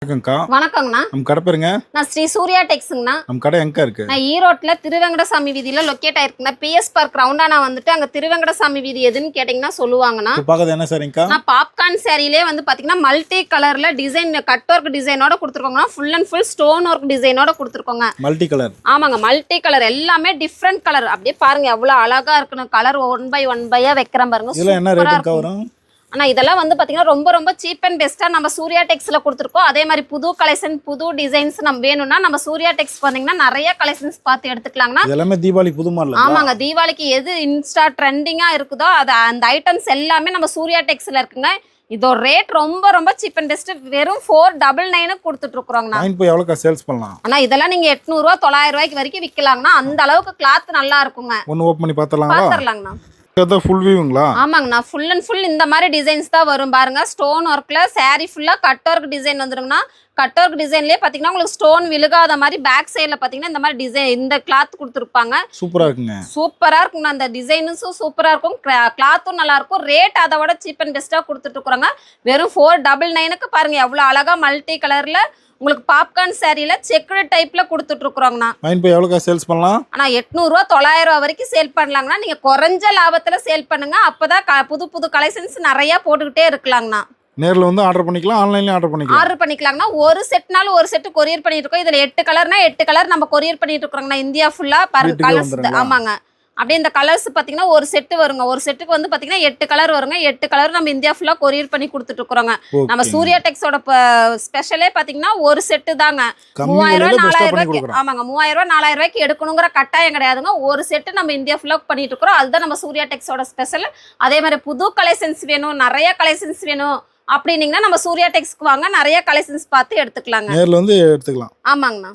வணக்கங்கண்ணா. நம்ம கடை பேருங்க? நான் ஸ்ரீ சூர்யா டெக்ஸ்ங்கண்ணா. நம்ம கடை எங்க இருக்கு? நான் ஈரோட்ல திருவெங்கடசாமி வீதியில லொக்கேட் ஆயிருக்குங்க. பிஎஸ் பார்க் ரவுண்டானா வந்துட்டு அங்க திருவெங்கடசாமி வீதி எதுன்னு கேட்டீங்கன்னா சொல்லுவாங்கண்ணா. இப்போ பார்க்கறது என்ன சாரிங்கக்கா? நான் பாப்கார்ன் சாரிலே வந்து பாத்தீங்கன்னா மல்டி கலர்ல டிசைன் கட் ஒர்க் டிசைனோட கொடுத்துருக்கோங்கண்ணா. Full and full stone work டிசைனோட கொடுத்துருக்கோங்க. Multi colour? ஆமாங்க, மல்டி கலர் எல்லாமே டிஃப்ரெண்ட் கலர். அப்படியே பாருங்க எவ்வளவு அழகா இருக்குன்னு. கலர் ஒன் பை வைக்கிறேன் பாருங்க. இதெல்லாம் என்ன ரேட்டுக்கு வரும்? ஆனா இதெல்லாம் வந்து பாத்தீங்கன்னா ரொம்ப ரொம்ப சீப் அண்ட் பெஸ்டா நம்ம சூர்யா டெக்ஸ்ல கொடுத்துருக்கோம். அதே மாதிரி புது கலெக்ஷன் புது டிசைன்ஸ் நம்ம வேணும்னா நம்ம சூர்யா டெக்ஸ் வந்தீங்கன்னா நிறைய கலெக்ஷன்ஸ் பார்த்து எடுத்துக்கலாங்கன்னா. எல்லாமே தீபாவளி புது மாடல். ஆமாங்க, தீபாவளிக்கு எது இன்ஸ்டா ட்ரெண்டிங்கா இருக்குதோ அது அந்த ஐட்டம்ஸ் எல்லாமே நம்ம சூர்யா டெக்ஸ்ல இருக்குங்க. இதோட ரேட் ரொம்ப ரொம்ப சீப் அண்ட் பெஸ்ட். வெறும் 499 கொடுத்துட்டு இருக்கோங்கண்ணா. இப்போ எவ்வளவு சேல்ஸ் பண்ணலாம்? ஆனா இதெல்லாம் நீங்க 800 ரூபா 900 ரூபாய்க்கு வரைக்கும் விற்கலாங்கண்ணா. அந்த அளவுக்கு கிளாத் நல்லா இருக்குங்க. ஒன்னு ஓபன் பண்ணி பாத்துறலாங்களா? ஃபுல் வியூங்களா? ஆமாங்கண்ணா, ஃபுல் அண்ட் ஃபுல் இந்த மாதிரி டிசைன்ஸ் தான் வரும் பாருங்க. ஸ்டோன் ஒர்க்ல சாரி ஃபுல்லா கட் ஒர்க் டிசைன் வந்துருங்கண்ணா. கட் ஒர்க் டிசைன்லயே பாத்தீங்கன்னா உங்களுக்கு ஸ்டோன் விழுகாத மாதிரி பேக் சைடுல பாத்தீங்கன்னா இந்த மாதிரி டிசைன் இந்த கிளாத் கொடுத்துருப்பாங்க. சூப்பரா இருக்குங்க. சூப்பரா இருக்குங்க. அந்த டிசைன்ஸும் சூப்பரா இருக்கும், கிளாத்தும் நல்லா இருக்கும். ரேட் அதை விட சீப் அண்ட் பெஸ்டா கொடுத்துட்டு இருக்கிறாங்க. வெறும் 499க்கு பாருங்க எவ்வளவு அழகா மல்டி கலர்ல உங்களுக்கு பாப்கார்ன் சாரியில செக்குடு டைப்ல கொடுத்துட்டு இருக்கிறோங்கண்ணா. இப்போ எவ்வளவு சேல்ஸ் பண்ணலாம்? ஆனா 800 ரூபா 900 ரூபா வரைக்கும் சேல் பண்ணலாங்கண்ணா. நீங்க குறைஞ்ச லாபத்துல சேல் பண்ணுங்க. அப்பதான் புது புது கலெக்ஷன்ஸ் நிறைய போட்டுக்கிட்டே இருக்கலாங்கண்ணா. நேர்ல வந்து ஆர்டர் பண்ணிக்கலாம், ஆன்லைன்லயும் ஆர்டர் பண்ணிக்கலாங்கண்ணா. ஒரு செட்னாலும் ஒரு செட் கொரியர் பண்ணிட்டு இருக்கோம். இதுல 8 கலர்னா 8 கலர் நம்ம கொரியர் பண்ணிட்டு இருக்கோங்கண்ணா. இந்தியா ஃபுல்லா பாருங்க கலர்ஸ். ஆமாங்க, அப்படியே இந்த கலர்ஸ் பாத்தீங்கன்னா ஒரு செட்டு வருங்க. ஒரு செட்டுக்கு வந்து பாத்தீங்கன்னா 8 கலர் வருங்க. 8 கலர் நம்ம இந்தியா ஃபுல்லா கொரியர் பண்ணி கொடுத்துட்டு இருக்கோங்க. நம்ம சூர்யா டெக்ஸோட ஸ்பெஷலே பாத்தீங்கன்னா ஒரு செட்டு தாங்க. 3000 ரூபாய் 4000 ரூபாய்க்கு. ஆமாங்க, 3000 ரூபாய் 4000 ரூபாய்க்கு எடுக்கணுங்கிற கட்டாயம் கிடையாதுங்க. ஒரு செட்டு நம்ம இந்தியா ஃபுல்லா பண்ணிட்டு இருக்கிறோம். அதுதான் நம்ம சூர்யா டெக்ஸோட ஸ்பெஷல். அதே மாதிரி புது கலெக்ஷன்ஸ் வேணும், நிறைய கலெக்ஷன்ஸ் வேணும் அப்படின்னீங்கன்னா நம்ம சூர்யா டெக்ஸ்க்கு வாங்க. நிறைய கலெக்ஷன்ஸ் பார்த்து எடுத்துக்கலாங்க. நேர்ல வந்து எடுத்துக்கலாம். ஆமாங்கண்ணா.